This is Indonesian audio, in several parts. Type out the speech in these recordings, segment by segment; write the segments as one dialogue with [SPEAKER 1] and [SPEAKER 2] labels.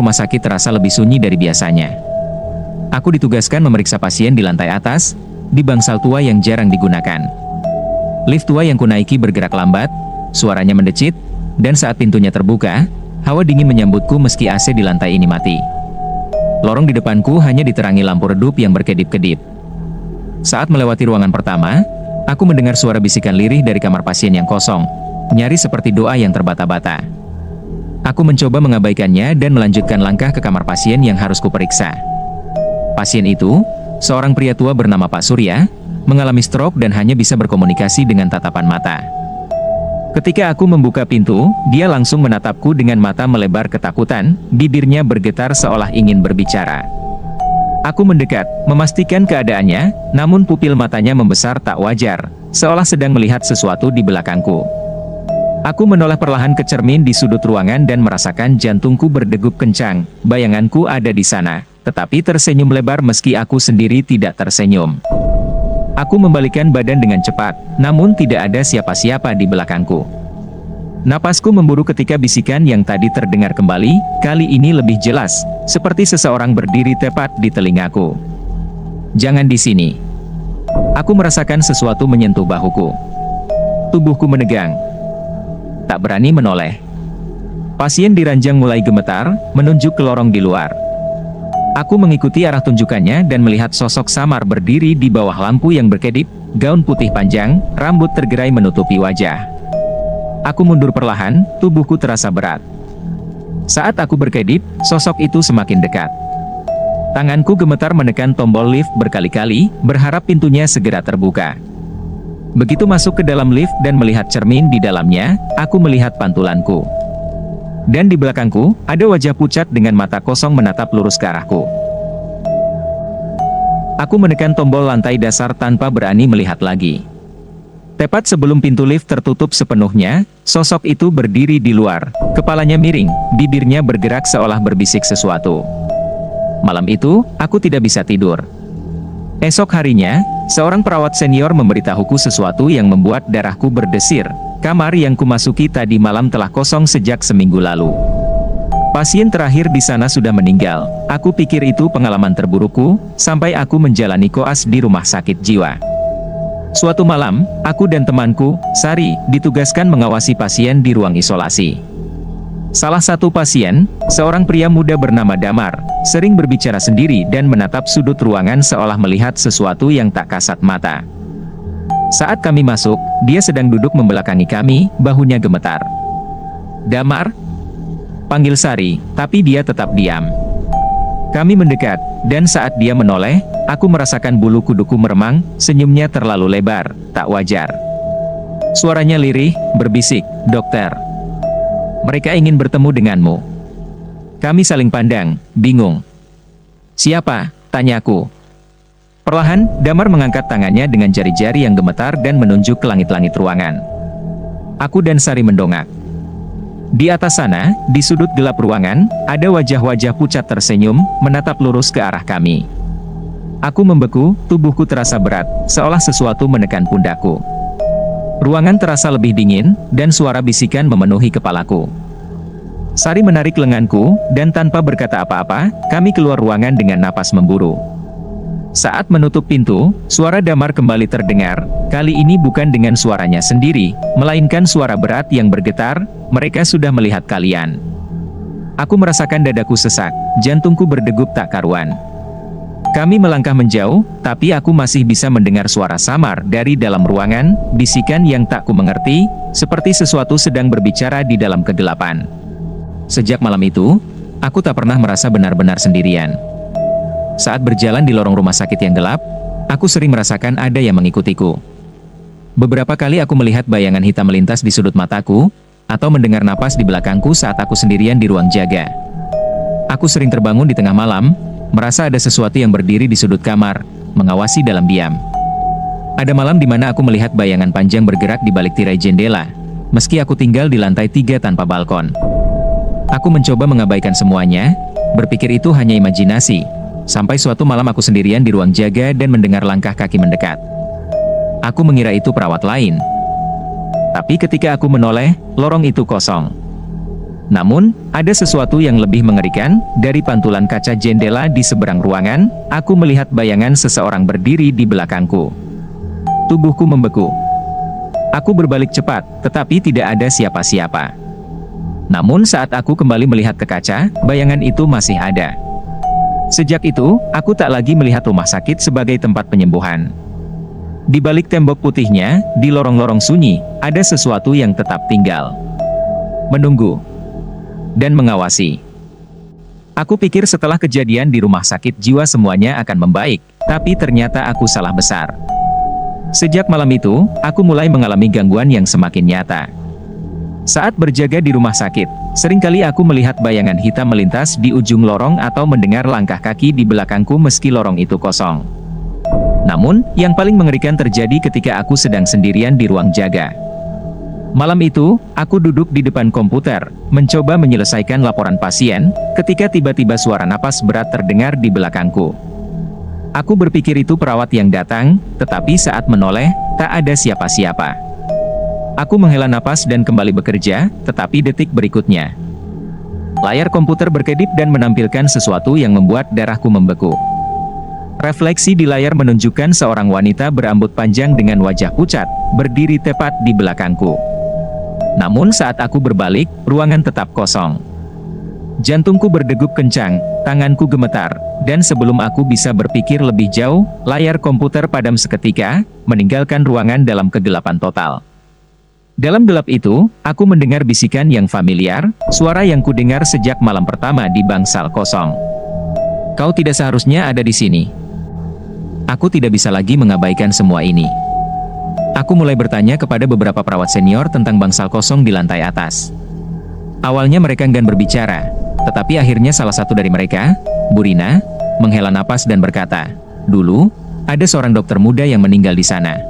[SPEAKER 1] rumah sakit terasa lebih sunyi dari biasanya. Aku ditugaskan memeriksa pasien di lantai atas, di bangsal tua yang jarang digunakan. Lift tua yang kunaiki bergerak lambat, suaranya mendecit, dan saat pintunya terbuka, hawa dingin menyambutku meski AC di lantai ini mati. Lorong di depanku hanya diterangi lampu redup yang berkedip-kedip. Saat melewati ruangan pertama, aku mendengar suara bisikan lirih dari kamar pasien yang kosong, nyaris seperti doa yang terbata-bata. Aku mencoba mengabaikannya dan melanjutkan langkah ke kamar pasien yang harus kuperiksa. Pasien itu, seorang pria tua bernama Pak Surya, mengalami stroke dan hanya bisa berkomunikasi dengan tatapan mata. Ketika aku membuka pintu, dia langsung menatapku dengan mata melebar ketakutan, bibirnya bergetar seolah ingin berbicara. Aku mendekat, memastikan keadaannya, namun pupil matanya membesar tak wajar, seolah sedang melihat sesuatu di belakangku. Aku menoleh perlahan ke cermin di sudut ruangan dan merasakan jantungku berdegup kencang. Bayanganku ada di sana, tetapi tersenyum lebar meski aku sendiri tidak tersenyum. Aku membalikkan badan dengan cepat, namun tidak ada siapa-siapa di belakangku. Napasku memburu ketika bisikan yang tadi terdengar kembali, kali ini lebih jelas, seperti seseorang berdiri tepat di telingaku. "Jangan di sini." Aku merasakan sesuatu menyentuh bahuku. Tubuhku menegang. Tak berani menoleh. Pasien di ranjang mulai gemetar, menunjuk ke lorong di luar. Aku mengikuti arah tunjukannya dan melihat sosok samar berdiri di bawah lampu yang berkedip, gaun putih panjang, rambut tergerai menutupi wajah. Aku mundur perlahan, tubuhku terasa berat. Saat aku berkedip, sosok itu semakin dekat. Tanganku gemetar menekan tombol lift berkali-kali, berharap pintunya segera terbuka. Begitu masuk ke dalam lift dan melihat cermin di dalamnya, aku melihat pantulanku. Dan di belakangku, ada wajah pucat dengan mata kosong menatap lurus ke arahku. Aku menekan tombol lantai dasar tanpa berani melihat lagi. Tepat sebelum pintu lift tertutup sepenuhnya, sosok itu berdiri di luar, kepalanya miring, bibirnya bergerak seolah berbisik sesuatu. Malam itu, aku tidak bisa tidur. Esok harinya, seorang perawat senior memberitahuku sesuatu yang membuat darahku berdesir. Kamar yang kumasuki tadi malam telah kosong sejak seminggu lalu. Pasien terakhir di sana sudah meninggal. Aku pikir itu pengalaman terburukku, sampai aku menjalani koas di rumah sakit jiwa. Suatu malam, aku dan temanku, Sari, ditugaskan mengawasi pasien di ruang isolasi. Salah satu pasien, seorang pria muda bernama Damar, sering berbicara sendiri dan menatap sudut ruangan seolah melihat sesuatu yang tak kasat mata. Saat kami masuk, dia sedang duduk membelakangi kami, bahunya gemetar. "Damar?" panggil Sari, tapi dia tetap diam. Kami mendekat, dan saat dia menoleh, aku merasakan bulu kuduku meremang, senyumnya terlalu lebar, tak wajar. Suaranya lirih, berbisik, "Dokter, mereka ingin bertemu denganmu." Kami saling pandang, bingung. "Siapa?" tanyaku. Perlahan, Damar mengangkat tangannya dengan jari-jari yang gemetar dan menunjuk ke langit-langit ruangan. Aku dan Sari mendongak. Di atas sana, di sudut gelap ruangan, ada wajah-wajah pucat tersenyum, menatap lurus ke arah kami. Aku membeku, tubuhku terasa berat, seolah sesuatu menekan pundakku. Ruangan terasa lebih dingin, dan suara bisikan memenuhi kepalaku. Sari menarik lenganku, dan tanpa berkata apa-apa, kami keluar ruangan dengan napas memburu. Saat menutup pintu, suara Damar kembali terdengar, kali ini bukan dengan suaranya sendiri, melainkan suara berat yang bergetar, "Mereka sudah melihat kalian." Aku merasakan dadaku sesak, jantungku berdegup tak karuan. Kami melangkah menjauh, tapi aku masih bisa mendengar suara samar dari dalam ruangan, bisikan yang tak ku mengerti, seperti sesuatu sedang berbicara di dalam kegelapan. Sejak malam itu, aku tak pernah merasa benar-benar sendirian. Saat berjalan di lorong rumah sakit yang gelap, aku sering merasakan ada yang mengikutiku. Beberapa kali aku melihat bayangan hitam melintas di sudut mataku, atau mendengar napas di belakangku saat aku sendirian di ruang jaga. Aku sering terbangun di tengah malam, merasa ada sesuatu yang berdiri di sudut kamar, mengawasi dalam diam. Ada malam di mana aku melihat bayangan panjang bergerak di balik tirai jendela, meski aku tinggal di lantai 3 tanpa balkon. Aku mencoba mengabaikan semuanya, berpikir itu hanya imajinasi. Sampai suatu malam aku sendirian di ruang jaga dan mendengar langkah kaki mendekat. Aku mengira itu perawat lain. Tapi ketika aku menoleh, lorong itu kosong. Namun, ada sesuatu yang lebih mengerikan. Dari pantulan kaca jendela di seberang ruangan, aku melihat bayangan seseorang berdiri di belakangku. Tubuhku membeku. Aku berbalik cepat, tetapi tidak ada siapa-siapa. Namun saat aku kembali melihat ke kaca, bayangan itu masih ada. Sejak itu, aku tak lagi melihat rumah sakit sebagai tempat penyembuhan. Di balik tembok putihnya, di lorong-lorong sunyi, ada sesuatu yang tetap tinggal. Menunggu. Dan mengawasi. Aku pikir setelah kejadian di rumah sakit jiwa semuanya akan membaik, tapi ternyata aku salah besar. Sejak malam itu, aku mulai mengalami gangguan yang semakin nyata. Saat berjaga di rumah sakit, seringkali aku melihat bayangan hitam melintas di ujung lorong atau mendengar langkah kaki di belakangku meski lorong itu kosong. Namun, yang paling mengerikan terjadi ketika aku sedang sendirian di ruang jaga. Malam itu, aku duduk di depan komputer, mencoba menyelesaikan laporan pasien, ketika tiba-tiba suara napas berat terdengar di belakangku. Aku berpikir itu perawat yang datang, tetapi saat menoleh, tak ada siapa-siapa. Aku menghela napas dan kembali bekerja, tetapi detik berikutnya, layar komputer berkedip dan menampilkan sesuatu yang membuat darahku membeku. Refleksi di layar menunjukkan seorang wanita berambut panjang dengan wajah pucat, berdiri tepat di belakangku. Namun saat aku berbalik, ruangan tetap kosong. Jantungku berdegup kencang, tanganku gemetar, dan sebelum aku bisa berpikir lebih jauh, layar komputer padam seketika, meninggalkan ruangan dalam kegelapan total. Dalam gelap itu, aku mendengar bisikan yang familiar, suara yang kudengar sejak malam pertama di bangsal kosong. Kau tidak seharusnya ada di sini. Aku tidak bisa lagi mengabaikan semua ini. Aku mulai bertanya kepada beberapa perawat senior tentang bangsal kosong di lantai atas. Awalnya mereka enggan berbicara, tetapi akhirnya salah satu dari mereka, Bu Rina, menghela napas dan berkata, "Dulu, ada seorang dokter muda yang meninggal di sana.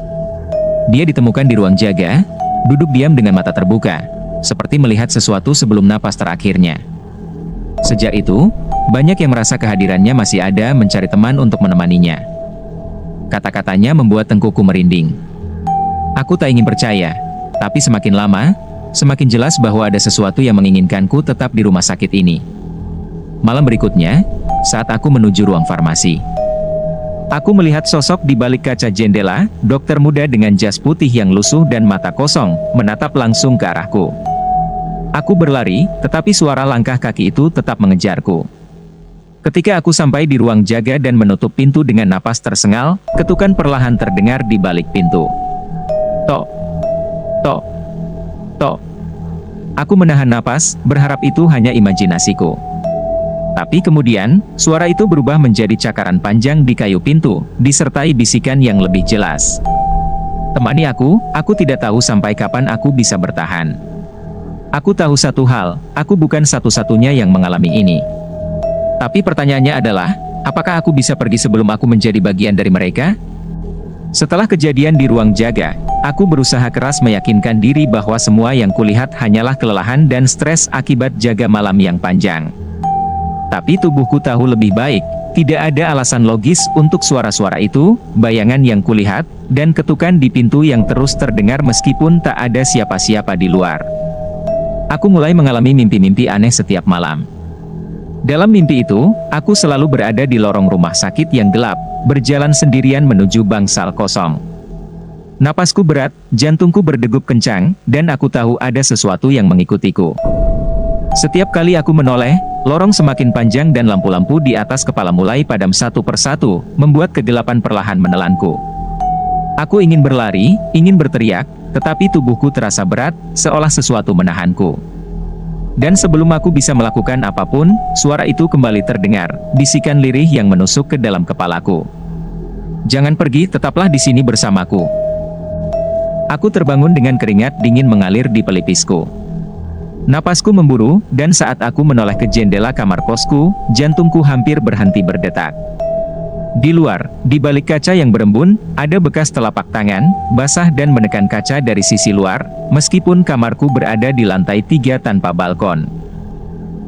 [SPEAKER 1] Dia ditemukan di ruang jaga, duduk diam dengan mata terbuka, seperti melihat sesuatu sebelum napas terakhirnya. Sejak itu, banyak yang merasa kehadirannya masih ada mencari teman untuk menemaninya." Kata-katanya membuat tengkukku merinding. Aku tak ingin percaya, tapi semakin lama, semakin jelas bahwa ada sesuatu yang menginginkanku tetap di rumah sakit ini. Malam berikutnya, saat aku menuju ruang farmasi, aku melihat sosok di balik kaca jendela, dokter muda dengan jas putih yang lusuh dan mata kosong, menatap langsung ke arahku. Aku berlari, tetapi suara langkah kaki itu tetap mengejarku. Ketika aku sampai di ruang jaga dan menutup pintu dengan napas tersengal, ketukan perlahan terdengar di balik pintu. Tok, tok, tok. Aku menahan napas, berharap itu hanya imajinasiku. Tapi kemudian, suara itu berubah menjadi cakaran panjang di kayu pintu, disertai bisikan yang lebih jelas. "Temani aku tidak tahu sampai kapan aku bisa bertahan. Aku tahu satu hal, aku bukan satu-satunya yang mengalami ini. Tapi pertanyaannya adalah, apakah aku bisa pergi sebelum aku menjadi bagian dari mereka?" Setelah kejadian di ruang jaga, aku berusaha keras meyakinkan diri bahwa semua yang kulihat hanyalah kelelahan dan stres akibat jaga malam yang panjang. Tapi tubuhku tahu lebih baik, tidak ada alasan logis untuk suara-suara itu, bayangan yang kulihat, dan ketukan di pintu yang terus terdengar meskipun tak ada siapa-siapa di luar. Aku mulai mengalami mimpi-mimpi aneh setiap malam. Dalam mimpi itu, aku selalu berada di lorong rumah sakit yang gelap, berjalan sendirian menuju bangsal kosong. Napasku berat, jantungku berdegup kencang, dan aku tahu ada sesuatu yang mengikutiku. Setiap kali aku menoleh, lorong semakin panjang dan lampu-lampu di atas kepala mulai padam satu persatu, membuat kegelapan perlahan menelanku. Aku ingin berlari, ingin berteriak, tetapi tubuhku terasa berat, seolah sesuatu menahanku. Dan sebelum aku bisa melakukan apapun, suara itu kembali terdengar, bisikan lirih yang menusuk ke dalam kepalaku. "Jangan pergi, tetaplah di sini bersamaku." Aku terbangun dengan keringat dingin mengalir di pelipisku. Napasku memburu, dan saat aku menoleh ke jendela kamar kosku, jantungku hampir berhenti berdetak. Di luar, di balik kaca yang berembun, ada bekas telapak tangan, basah dan menekan kaca dari sisi luar, meskipun kamarku berada di lantai 3 tanpa balkon.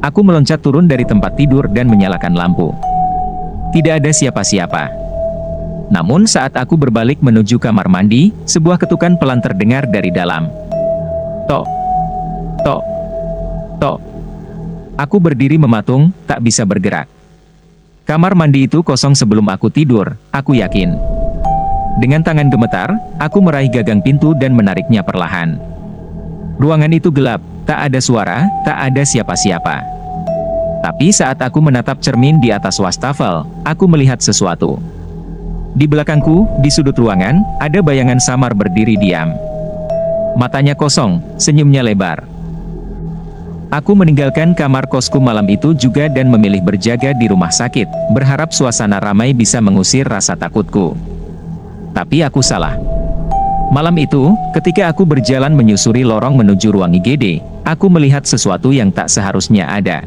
[SPEAKER 1] Aku meloncat turun dari tempat tidur dan menyalakan lampu. Tidak ada siapa-siapa. Namun saat aku berbalik menuju kamar mandi, sebuah ketukan pelan terdengar dari dalam. Tok, tok, tok. Aku berdiri mematung, tak bisa bergerak. Kamar mandi itu kosong sebelum aku tidur, aku yakin. Dengan tangan gemetar, aku meraih gagang pintu dan menariknya perlahan. Ruangan itu gelap, tak ada suara, tak ada siapa-siapa. Tapi saat aku menatap cermin di atas wastafel, aku melihat sesuatu. Di belakangku, di sudut ruangan, ada bayangan samar berdiri diam. Matanya kosong, senyumnya lebar. Aku meninggalkan kamar kosku malam itu juga dan memilih berjaga di rumah sakit, berharap suasana ramai bisa mengusir rasa takutku. Tapi aku salah. Malam itu, ketika aku berjalan menyusuri lorong menuju ruang IGD, aku melihat sesuatu yang tak seharusnya ada.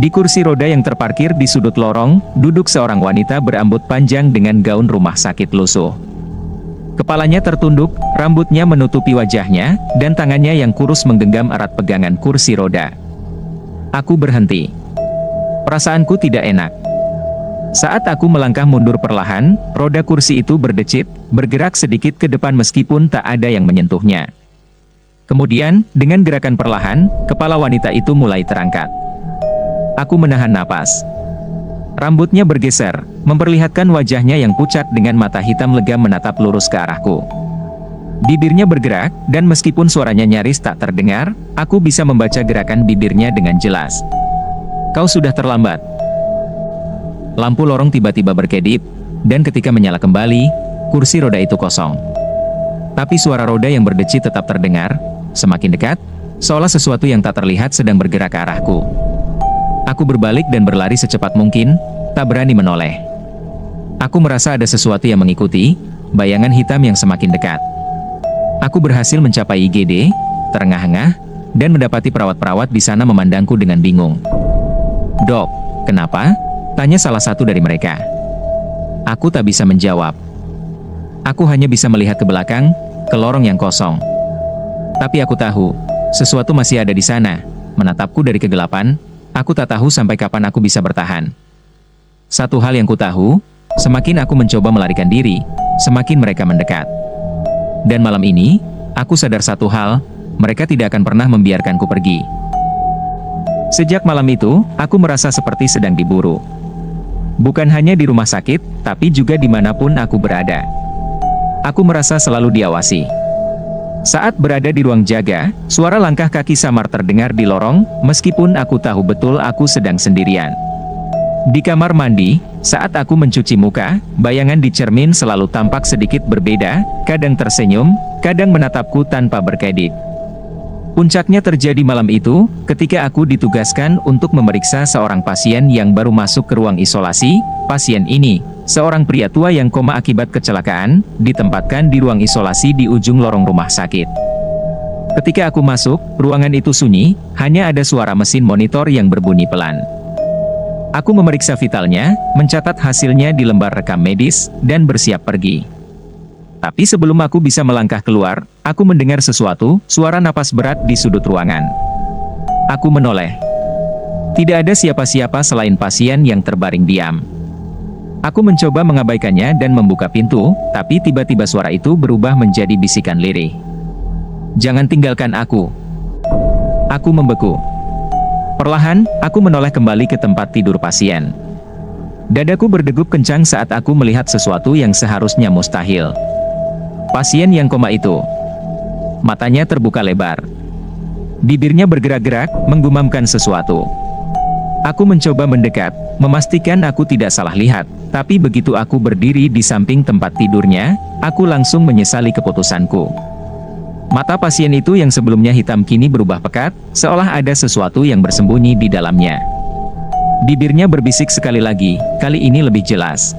[SPEAKER 1] Di kursi roda yang terparkir di sudut lorong, duduk seorang wanita berambut panjang dengan gaun rumah sakit lusuh. Kepalanya tertunduk, rambutnya menutupi wajahnya, dan tangannya yang kurus menggenggam erat pegangan kursi roda. Aku berhenti. Perasaanku tidak enak. Saat aku melangkah mundur perlahan, roda kursi itu berdecit, bergerak sedikit ke depan meskipun tak ada yang menyentuhnya. Kemudian, dengan gerakan perlahan, kepala wanita itu mulai terangkat. Aku menahan napas. Rambutnya bergeser, memperlihatkan wajahnya yang pucat dengan mata hitam legam menatap lurus ke arahku. Bibirnya bergerak, dan meskipun suaranya nyaris tak terdengar, aku bisa membaca gerakan bibirnya dengan jelas. "Kau sudah terlambat." Lampu lorong tiba-tiba berkedip, dan ketika menyala kembali, kursi roda itu kosong. Tapi suara roda yang berdecit tetap terdengar, semakin dekat, seolah sesuatu yang tak terlihat sedang bergerak ke arahku. Aku berbalik dan berlari secepat mungkin, tak berani menoleh. Aku merasa ada sesuatu yang mengikuti, bayangan hitam yang semakin dekat. Aku berhasil mencapai IGD, terengah-engah, dan mendapati perawat-perawat di sana memandangku dengan bingung. "Dok, kenapa?" tanya salah satu dari mereka. Aku tak bisa menjawab. Aku hanya bisa melihat ke belakang, ke lorong yang kosong. Tapi aku tahu, sesuatu masih ada di sana, menatapku dari kegelapan. Aku tak tahu sampai kapan aku bisa bertahan. Satu hal yang ku tahu, semakin aku mencoba melarikan diri, semakin mereka mendekat. Dan malam ini, aku sadar satu hal, mereka tidak akan pernah membiarkanku pergi. Sejak malam itu, aku merasa seperti sedang diburu. Bukan hanya di rumah sakit, tapi juga dimanapun aku berada. Aku merasa selalu diawasi. Saat berada di ruang jaga, suara langkah kaki samar terdengar di lorong, meskipun aku tahu betul aku sedang sendirian. Di kamar mandi, saat aku mencuci muka, bayangan di cermin selalu tampak sedikit berbeda, kadang tersenyum, kadang menatapku tanpa berkedip. Puncaknya terjadi malam itu, ketika aku ditugaskan untuk memeriksa seorang pasien yang baru masuk ke ruang isolasi. Pasien ini, seorang pria tua yang koma akibat kecelakaan, ditempatkan di ruang isolasi di ujung lorong rumah sakit. Ketika aku masuk, ruangan itu sunyi, hanya ada suara mesin monitor yang berbunyi pelan. Aku memeriksa vitalnya, mencatat hasilnya di lembar rekam medis, dan bersiap pergi. Tapi sebelum aku bisa melangkah keluar, aku mendengar sesuatu, suara napas berat di sudut ruangan. Aku menoleh. Tidak ada siapa-siapa selain pasien yang terbaring diam. Aku mencoba mengabaikannya dan membuka pintu, tapi tiba-tiba suara itu berubah menjadi bisikan lirih. "Jangan tinggalkan aku." Aku membeku. Perlahan, aku menoleh kembali ke tempat tidur pasien. Dadaku berdegup kencang saat aku melihat sesuatu yang seharusnya mustahil. Pasien yang koma itu. Matanya terbuka lebar. Bibirnya bergerak-gerak, menggumamkan sesuatu. Aku mencoba mendekat, memastikan aku tidak salah lihat, tapi begitu aku berdiri di samping tempat tidurnya, aku langsung menyesali keputusanku. Mata pasien itu yang sebelumnya hitam kini berubah pekat, seolah ada sesuatu yang bersembunyi di dalamnya. Bibirnya berbisik sekali lagi, kali ini lebih jelas.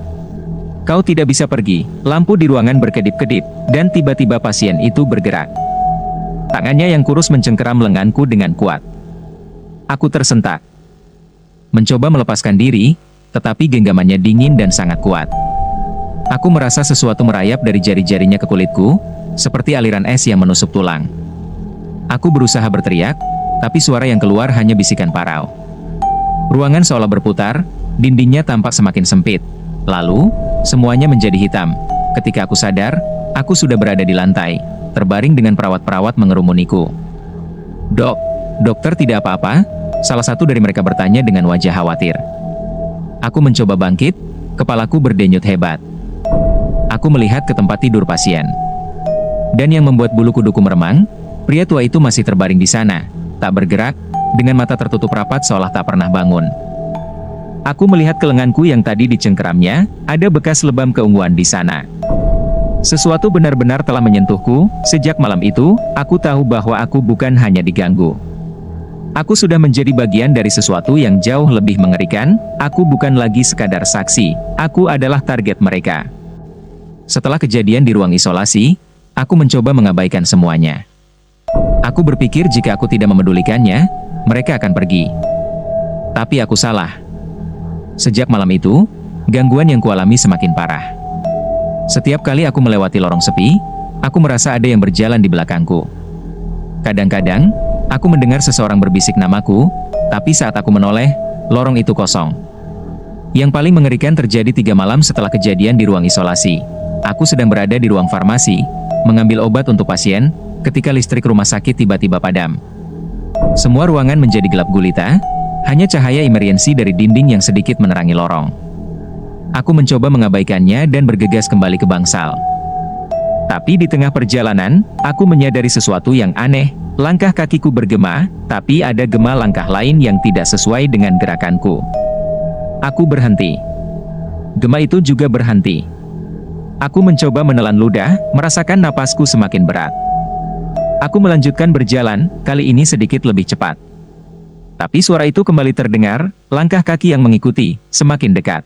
[SPEAKER 1] "Kau tidak bisa pergi." Lampu di ruangan berkedip-kedip, dan tiba-tiba pasien itu bergerak. Tangannya yang kurus mencengkeram lenganku dengan kuat. Aku tersentak. Mencoba melepaskan diri, tetapi genggamannya dingin dan sangat kuat. Aku merasa sesuatu merayap dari jari-jarinya ke kulitku, seperti aliran es yang menusuk tulang. Aku berusaha berteriak, tapi suara yang keluar hanya bisikan parau. Ruangan seolah berputar, dindingnya tampak semakin sempit. Lalu, semuanya menjadi hitam. Ketika aku sadar, aku sudah berada di lantai, terbaring dengan perawat-perawat mengerumuniku. Dokter tidak apa-apa?" Salah satu dari mereka bertanya dengan wajah khawatir. Aku mencoba bangkit, kepalaku berdenyut hebat. Aku melihat ke tempat tidur pasien. Dan yang membuat bulu kuduku meremang, pria tua itu masih terbaring di sana, tak bergerak, dengan mata tertutup rapat seolah tak pernah bangun. Aku melihat ke lenganku yang tadi dicengkeramnya, ada bekas lebam keunguan di sana. Sesuatu benar-benar telah menyentuhku. Sejak malam itu, aku tahu bahwa aku bukan hanya diganggu. Aku sudah menjadi bagian dari sesuatu yang jauh lebih mengerikan. Aku bukan lagi sekadar saksi, aku adalah target mereka. Setelah kejadian di ruang isolasi, aku mencoba mengabaikan semuanya. Aku berpikir jika aku tidak memedulikannya, mereka akan pergi. Tapi aku salah. Sejak malam itu, gangguan yang kualami semakin parah. Setiap kali aku melewati lorong sepi, aku merasa ada yang berjalan di belakangku. Kadang-kadang, aku mendengar seseorang berbisik namaku, tapi saat aku menoleh, lorong itu kosong. Yang paling mengerikan terjadi 3 malam setelah kejadian di ruang isolasi. Aku sedang berada di ruang farmasi, mengambil obat untuk pasien, ketika listrik rumah sakit tiba-tiba padam. Semua ruangan menjadi gelap gulita, hanya cahaya emergensi dari dinding yang sedikit menerangi lorong. Aku mencoba mengabaikannya dan bergegas kembali ke bangsal. Tapi di tengah perjalanan, aku menyadari sesuatu yang aneh. Langkah kakiku bergema, tapi ada gema langkah lain yang tidak sesuai dengan gerakanku. Aku berhenti. Gema itu juga berhenti. Aku mencoba menelan ludah, merasakan napasku semakin berat. Aku melanjutkan berjalan, kali ini sedikit lebih cepat. Tapi suara itu kembali terdengar, langkah kaki yang mengikuti, semakin dekat.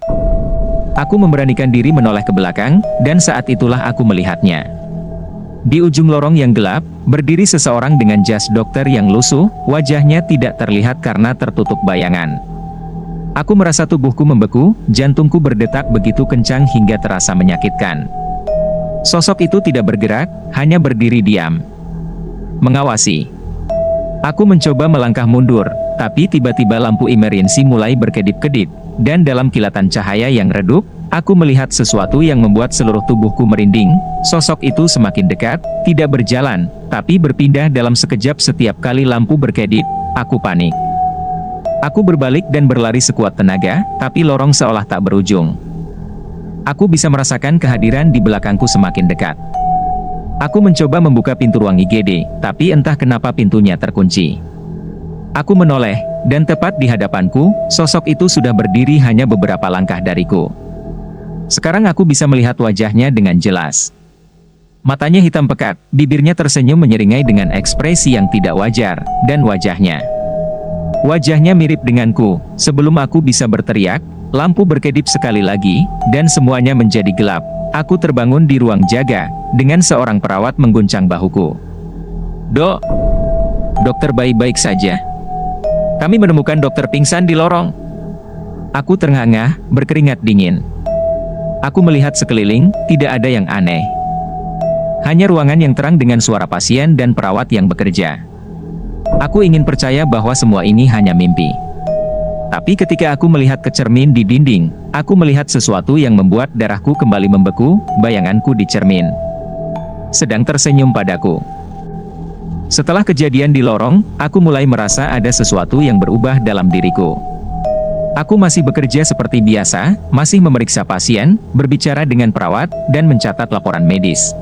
[SPEAKER 1] Aku memberanikan diri menoleh ke belakang, dan saat itulah aku melihatnya. Di ujung lorong yang gelap, berdiri seseorang dengan jas dokter yang lusuh, wajahnya tidak terlihat karena tertutup bayangan. Aku merasa tubuhku membeku, jantungku berdetak begitu kencang hingga terasa menyakitkan. Sosok itu tidak bergerak, hanya berdiri diam. Mengawasi. Aku mencoba melangkah mundur, tapi tiba-tiba lampu emergensi mulai berkedip-kedip. Dan dalam kilatan cahaya yang redup, aku melihat sesuatu yang membuat seluruh tubuhku merinding. Sosok itu semakin dekat, tidak berjalan, tapi berpindah dalam sekejap. Setiap kali lampu berkedip, aku panik. Aku berbalik dan berlari sekuat tenaga, tapi lorong seolah tak berujung. Aku bisa merasakan kehadiran di belakangku semakin dekat. Aku mencoba membuka pintu ruang IGD, tapi entah kenapa pintunya terkunci. Aku menoleh, dan tepat di hadapanku, sosok itu sudah berdiri hanya beberapa langkah dariku. Sekarang aku bisa melihat wajahnya dengan jelas. Matanya hitam pekat, bibirnya tersenyum menyeringai dengan ekspresi yang tidak wajar, dan wajahnya mirip denganku. Sebelum aku bisa berteriak, lampu berkedip sekali lagi, dan semuanya menjadi gelap. Aku terbangun di ruang jaga, dengan seorang perawat mengguncang bahuku. "Dok, dokter baik-baik saja. Kami menemukan dokter pingsan di lorong." Aku ternganga, berkeringat dingin. Aku melihat sekeliling, tidak ada yang aneh. Hanya ruangan yang terang dengan suara pasien dan perawat yang bekerja. Aku ingin percaya bahwa semua ini hanya mimpi. Tapi ketika aku melihat ke cermin di dinding, aku melihat sesuatu yang membuat darahku kembali membeku. Bayanganku di cermin sedang tersenyum padaku. Setelah kejadian di lorong, aku mulai merasa ada sesuatu yang berubah dalam diriku. Aku masih bekerja seperti biasa, masih memeriksa pasien, berbicara dengan perawat, dan mencatat laporan medis.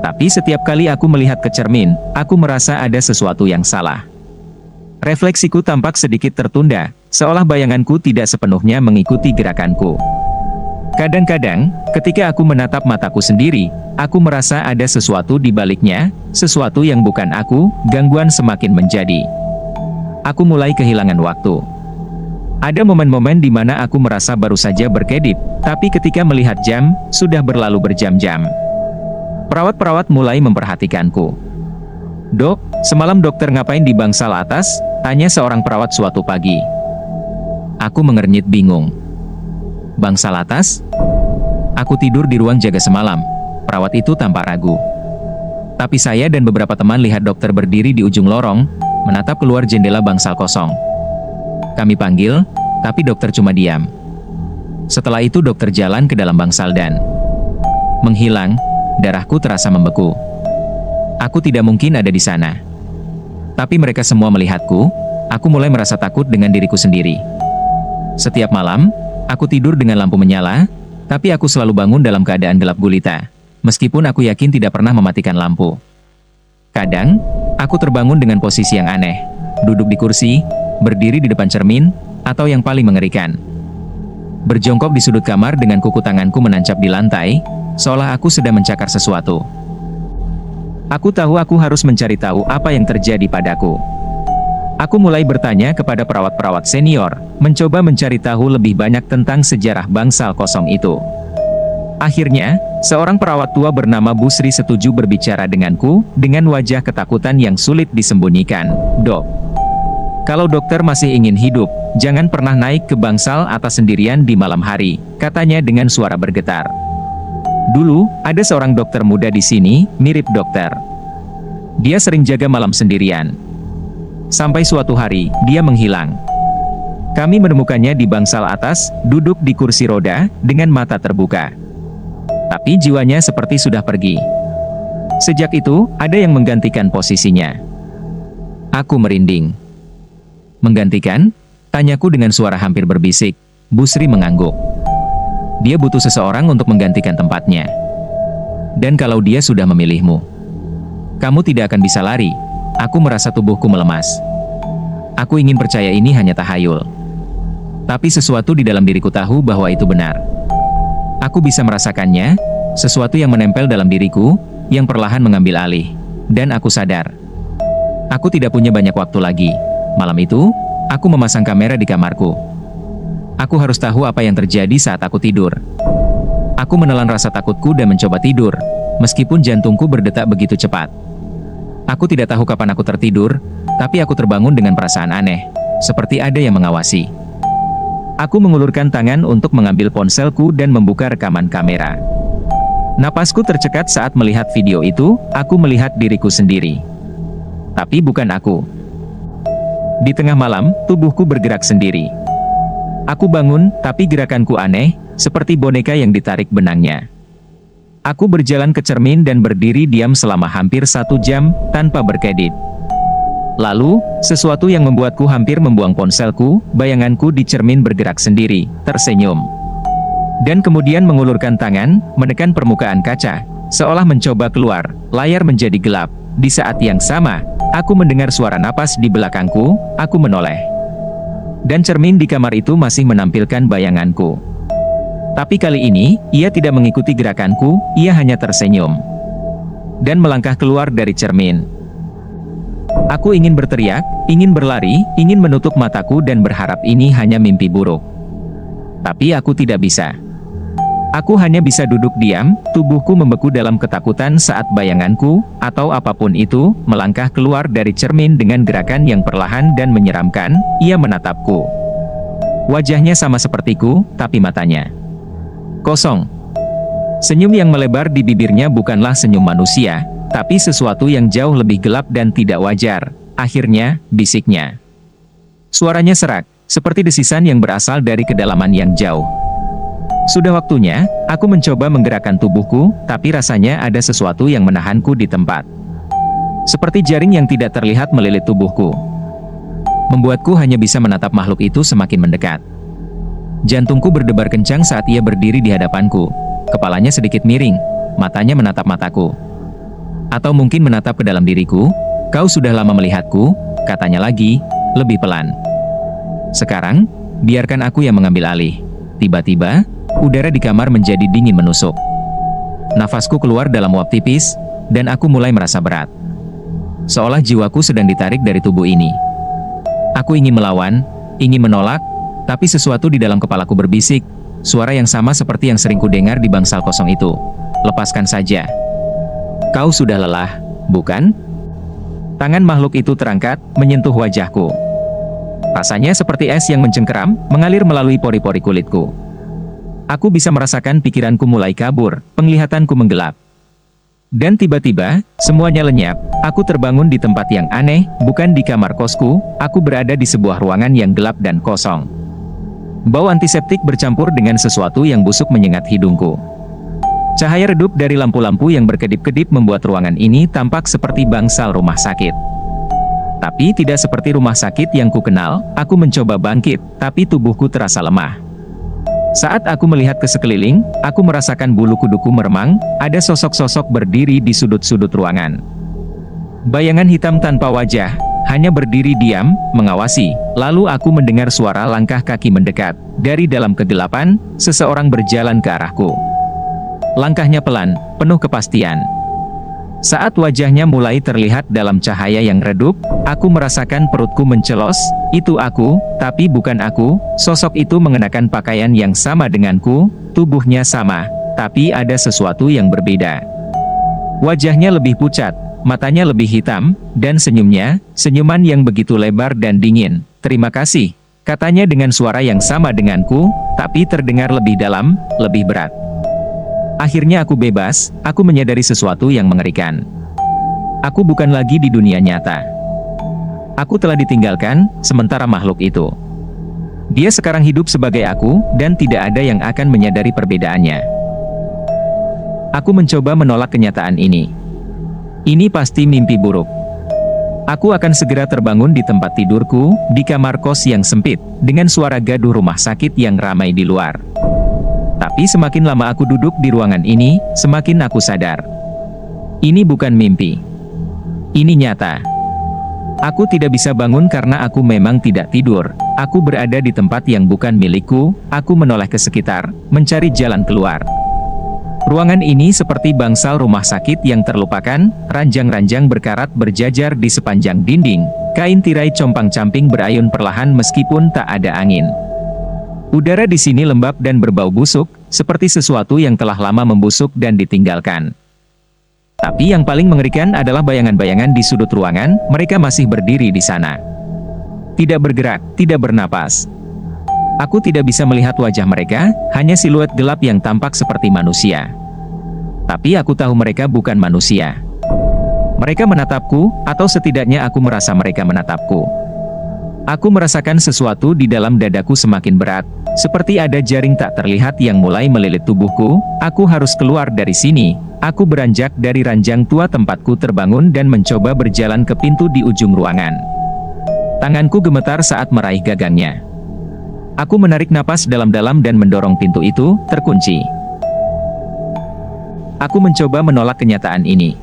[SPEAKER 1] Tapi setiap kali aku melihat ke cermin, aku merasa ada sesuatu yang salah. Refleksiku tampak sedikit tertunda, seolah bayanganku tidak sepenuhnya mengikuti gerakanku. Kadang-kadang, ketika aku menatap mataku sendiri, aku merasa ada sesuatu di baliknya, sesuatu yang bukan aku. Gangguan semakin menjadi. Aku mulai kehilangan waktu. Ada momen-momen di mana aku merasa baru saja berkedip, tapi ketika melihat jam, sudah berlalu berjam-jam. Perawat-perawat mulai memperhatikanku. "Dok, semalam dokter ngapain di bangsal atas?" tanya seorang perawat suatu pagi. Aku mengernyit bingung. "Bangsal atas? Aku tidur di ruang jaga semalam." Perawat itu tampak ragu. Tapi saya dan beberapa teman lihat dokter berdiri di ujung lorong, menatap keluar jendela bangsal kosong. Kami panggil, tapi dokter cuma diam. Setelah itu dokter jalan ke dalam bangsal dan menghilang. Darahku terasa membeku. Aku tidak mungkin ada di sana. Tapi mereka semua melihatku. aku mulai merasa takut dengan diriku sendiri. Setiap malam, aku tidur dengan lampu menyala, tapi aku selalu bangun dalam keadaan gelap gulita, meskipun aku yakin tidak pernah mematikan lampu. Kadang, aku terbangun dengan posisi yang aneh, duduk di kursi, berdiri di depan cermin, atau yang paling mengerikan, berjongkok di sudut kamar dengan kuku tanganku menancap di lantai, seolah aku sedang mencakar sesuatu. Aku tahu aku harus mencari tahu apa yang terjadi padaku. Aku mulai bertanya kepada perawat-perawat senior, mencoba mencari tahu lebih banyak tentang sejarah bangsal kosong itu. Akhirnya, seorang perawat tua bernama Bu Sri setuju berbicara denganku, dengan wajah ketakutan yang sulit disembunyikan. "Dok, kalau dokter masih ingin hidup, jangan pernah naik ke bangsal atas sendirian di malam hari," katanya dengan suara bergetar. Dulu, ada seorang dokter muda di sini, mirip dokter. Dia sering jaga malam sendirian. Sampai suatu hari, dia menghilang. Kami menemukannya di bangsal atas, duduk di kursi roda, dengan mata terbuka. Tapi jiwanya seperti sudah pergi. Sejak itu, ada yang menggantikan posisinya. Aku merinding. "Menggantikan?" tanyaku dengan suara hampir berbisik. Bu Sri mengangguk. "Dia butuh seseorang untuk menggantikan tempatnya. Dan kalau dia sudah memilihmu, kamu tidak akan bisa lari." Aku merasa tubuhku melemas. Aku ingin percaya ini hanya tahayul. Tapi sesuatu di dalam diriku tahu bahwa itu benar. Aku bisa merasakannya, sesuatu yang menempel dalam diriku, yang perlahan mengambil alih. Dan aku sadar. Aku tidak punya banyak waktu lagi. Malam itu, aku memasang kamera di kamarku. Aku harus tahu apa yang terjadi saat aku tidur. Aku menelan rasa takutku dan mencoba tidur, meskipun jantungku berdetak begitu cepat. Aku tidak tahu kapan aku tertidur, tapi aku terbangun dengan perasaan aneh, seperti ada yang mengawasi. Aku mengulurkan tangan untuk mengambil ponselku dan membuka rekaman kamera. Napasku tercekat saat melihat video itu, aku melihat diriku sendiri. Tapi bukan aku. Di tengah malam, tubuhku bergerak sendiri. Aku bangun, tapi gerakanku aneh, seperti boneka yang ditarik benangnya. Aku berjalan ke cermin dan berdiri diam selama hampir 1 jam, tanpa berkedip. Lalu, sesuatu yang membuatku hampir membuang ponselku, bayanganku di cermin bergerak sendiri, tersenyum. Dan kemudian mengulurkan tangan, menekan permukaan kaca, seolah mencoba keluar, layar menjadi gelap. Di saat yang sama, aku mendengar suara napas di belakangku, aku menoleh. Dan cermin di kamar itu masih menampilkan bayanganku. Tapi kali ini, ia tidak mengikuti gerakanku, ia hanya tersenyum. Dan melangkah keluar dari cermin. Aku ingin berteriak, ingin berlari, ingin menutup mataku dan berharap ini hanya mimpi buruk. Tapi aku tidak bisa. Aku hanya bisa duduk diam, tubuhku membeku dalam ketakutan saat bayanganku, atau apapun itu, melangkah keluar dari cermin dengan gerakan yang perlahan dan menyeramkan, ia menatapku. Wajahnya sama sepertiku, tapi matanya kosong. Senyum yang melebar di bibirnya bukanlah senyum manusia, tapi sesuatu yang jauh lebih gelap dan tidak wajar. Akhirnya, bisiknya. Suaranya serak, seperti desisan yang berasal dari kedalaman yang jauh. Sudah waktunya, aku mencoba menggerakkan tubuhku, tapi rasanya ada sesuatu yang menahanku di tempat. Seperti jaring yang tidak terlihat melilit tubuhku. Membuatku hanya bisa menatap makhluk itu semakin mendekat. Jantungku berdebar kencang saat ia berdiri di hadapanku. Kepalanya sedikit miring, matanya menatap mataku. Atau mungkin menatap ke dalam diriku. "Kau sudah lama melihatku," katanya lagi, lebih pelan. "Sekarang, biarkan aku yang mengambil alih." Tiba-tiba, udara di kamar menjadi dingin menusuk. Nafasku keluar dalam uap tipis, dan aku mulai merasa berat. Seolah jiwaku sedang ditarik dari tubuh ini. Aku ingin melawan, ingin menolak, tapi sesuatu di dalam kepalaku berbisik, suara yang sama seperti yang sering kudengar di bangsal kosong itu. "Lepaskan saja. Kau sudah lelah, bukan?" Tangan makhluk itu terangkat, menyentuh wajahku. Rasanya seperti es yang mencengkeram, mengalir melalui pori-pori kulitku. Aku bisa merasakan pikiranku mulai kabur, penglihatanku menggelap. Dan tiba-tiba, semuanya lenyap. Aku terbangun di tempat yang aneh, bukan di kamar kosku, aku berada di sebuah ruangan yang gelap dan kosong. Bau antiseptik bercampur dengan sesuatu yang busuk menyengat hidungku. Cahaya redup dari lampu-lampu yang berkedip-kedip membuat ruangan ini tampak seperti bangsal rumah sakit. Tapi tidak seperti rumah sakit yang ku kenal, aku mencoba bangkit, tapi tubuhku terasa lemah. Saat aku melihat ke sekeliling, aku merasakan bulu kuduku meremang, ada sosok-sosok berdiri di sudut-sudut ruangan. Bayangan hitam tanpa wajah, hanya berdiri diam, mengawasi. Lalu aku mendengar suara langkah kaki mendekat. Dari dalam kegelapan, seseorang berjalan ke arahku. Langkahnya pelan, penuh kepastian. Saat wajahnya mulai terlihat dalam cahaya yang redup, aku merasakan perutku mencelos. Itu aku, tapi bukan aku. Sosok itu mengenakan pakaian yang sama denganku, tubuhnya sama, tapi ada sesuatu yang berbeda. Wajahnya lebih pucat, matanya lebih hitam, dan senyumnya, senyuman yang begitu lebar dan dingin. "Terima kasih," katanya dengan suara yang sama denganku, tapi terdengar lebih dalam, lebih berat. Akhirnya aku bebas, aku menyadari sesuatu yang mengerikan. Aku bukan lagi di dunia nyata. Aku telah ditinggalkan, sementara makhluk itu. Dia sekarang hidup sebagai aku, dan tidak ada yang akan menyadari perbedaannya. Aku mencoba menolak kenyataan ini. Ini pasti mimpi buruk. Aku akan segera terbangun di tempat tidurku, di kamar kos yang sempit, dengan suara gaduh rumah sakit yang ramai di luar. Tapi semakin lama aku duduk di ruangan ini, semakin aku sadar. Ini bukan mimpi. Ini nyata. Aku tidak bisa bangun karena aku memang tidak tidur. Aku berada di tempat yang bukan milikku, aku menoleh ke sekitar, mencari jalan keluar. Ruangan ini seperti bangsal rumah sakit yang terlupakan, ranjang-ranjang berkarat berjajar di sepanjang dinding, kain tirai compang-camping berayun perlahan meskipun tak ada angin. Udara di sini lembab dan berbau busuk, seperti sesuatu yang telah lama membusuk dan ditinggalkan. Tapi yang paling mengerikan adalah bayangan-bayangan di sudut ruangan, mereka masih berdiri di sana. Tidak bergerak, tidak bernapas. Aku tidak bisa melihat wajah mereka, hanya siluet gelap yang tampak seperti manusia. Tapi aku tahu mereka bukan manusia. Mereka menatapku, atau setidaknya aku merasa mereka menatapku. Aku merasakan sesuatu di dalam dadaku semakin berat, seperti ada jaring tak terlihat yang mulai melilit tubuhku. Aku harus keluar dari sini. Aku beranjak dari ranjang tua tempatku terbangun dan mencoba berjalan ke pintu di ujung ruangan. Tanganku gemetar saat meraih gagangnya. Aku menarik napas dalam-dalam dan mendorong pintu itu, terkunci. Aku mencoba menolak kenyataan ini.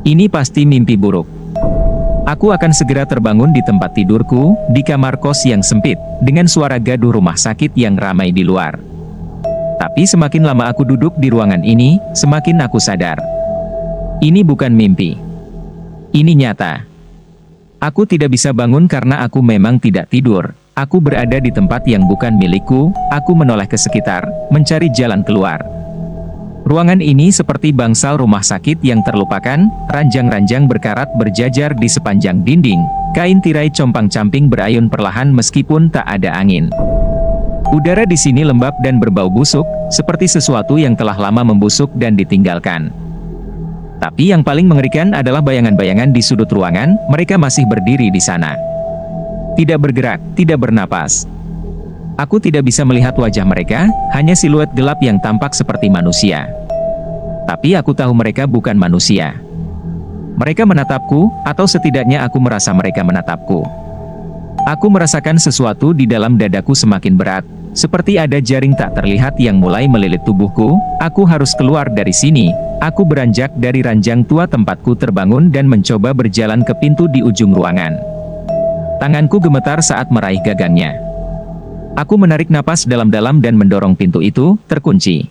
[SPEAKER 1] Ini pasti mimpi buruk. Aku akan segera terbangun di tempat tidurku, di kamar kos yang sempit, dengan suara gaduh rumah sakit yang ramai di luar. Tapi semakin lama aku duduk di ruangan ini, semakin aku sadar. Ini bukan mimpi. Ini nyata. Aku tidak bisa bangun karena aku memang tidak tidur. Aku berada di tempat yang bukan milikku, aku menoleh ke sekitar, mencari jalan keluar. Ruangan ini seperti bangsal rumah sakit yang terlupakan, ranjang-ranjang berkarat berjajar di sepanjang dinding, kain tirai compang-camping berayun perlahan meskipun tak ada angin. Udara di sini lembab dan berbau busuk, seperti sesuatu yang telah lama membusuk dan ditinggalkan. Tapi yang paling mengerikan adalah bayangan-bayangan di sudut ruangan, mereka masih berdiri di sana. Tidak bergerak, tidak bernapas. Aku tidak bisa melihat wajah mereka, hanya siluet gelap yang tampak seperti manusia. Tapi aku tahu mereka bukan manusia. Mereka menatapku, atau setidaknya aku merasa mereka menatapku. Aku merasakan sesuatu di dalam dadaku semakin berat, seperti ada jaring tak terlihat yang mulai melilit tubuhku. Aku harus keluar dari sini. Aku beranjak dari ranjang tua tempatku terbangun dan mencoba berjalan ke pintu di ujung ruangan. Tanganku gemetar saat meraih gagangnya. Aku menarik napas dalam-dalam dan mendorong pintu itu, terkunci.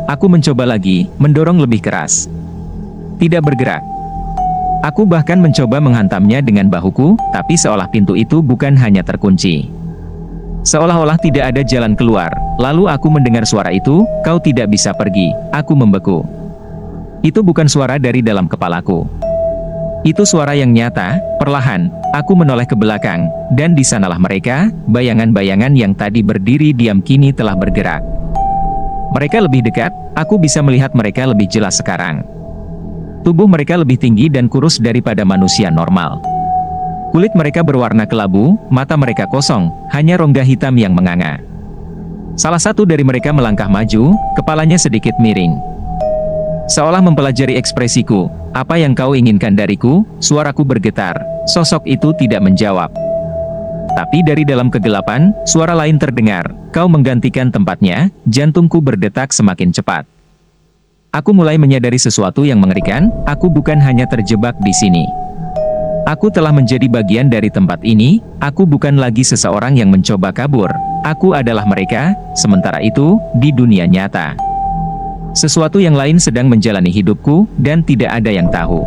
[SPEAKER 1] Aku mencoba lagi, mendorong lebih keras. Tidak bergerak. Aku bahkan mencoba menghantamnya dengan bahuku, tapi seolah pintu itu bukan hanya terkunci. Seolah-olah tidak ada jalan keluar. Lalu aku mendengar suara itu, "Kau tidak bisa pergi." Aku membeku. Itu bukan suara dari dalam kepalaku. Itu suara yang nyata, perlahan, aku menoleh ke belakang, dan di sanalah mereka, bayangan-bayangan yang tadi berdiri diam kini telah bergerak. Mereka lebih dekat, aku bisa melihat mereka lebih jelas sekarang. Tubuh mereka lebih tinggi dan kurus daripada manusia normal. Kulit mereka berwarna kelabu, mata mereka kosong, hanya rongga hitam yang menganga. Salah satu dari mereka melangkah maju, kepalanya sedikit miring. Seolah mempelajari ekspresiku. "Apa yang kau inginkan dariku?" Suaraku bergetar. Sosok itu tidak menjawab. Tapi dari dalam kegelapan, suara lain terdengar. "Kau menggantikan tempatnya." Jantungku berdetak semakin cepat. Aku mulai menyadari sesuatu yang mengerikan. Aku bukan hanya terjebak di sini. Aku telah menjadi bagian dari tempat ini. Aku bukan lagi seseorang yang mencoba kabur. Aku adalah mereka. Sementara itu, di dunia nyata, sesuatu yang lain sedang menjalani hidupku, dan tidak ada yang tahu.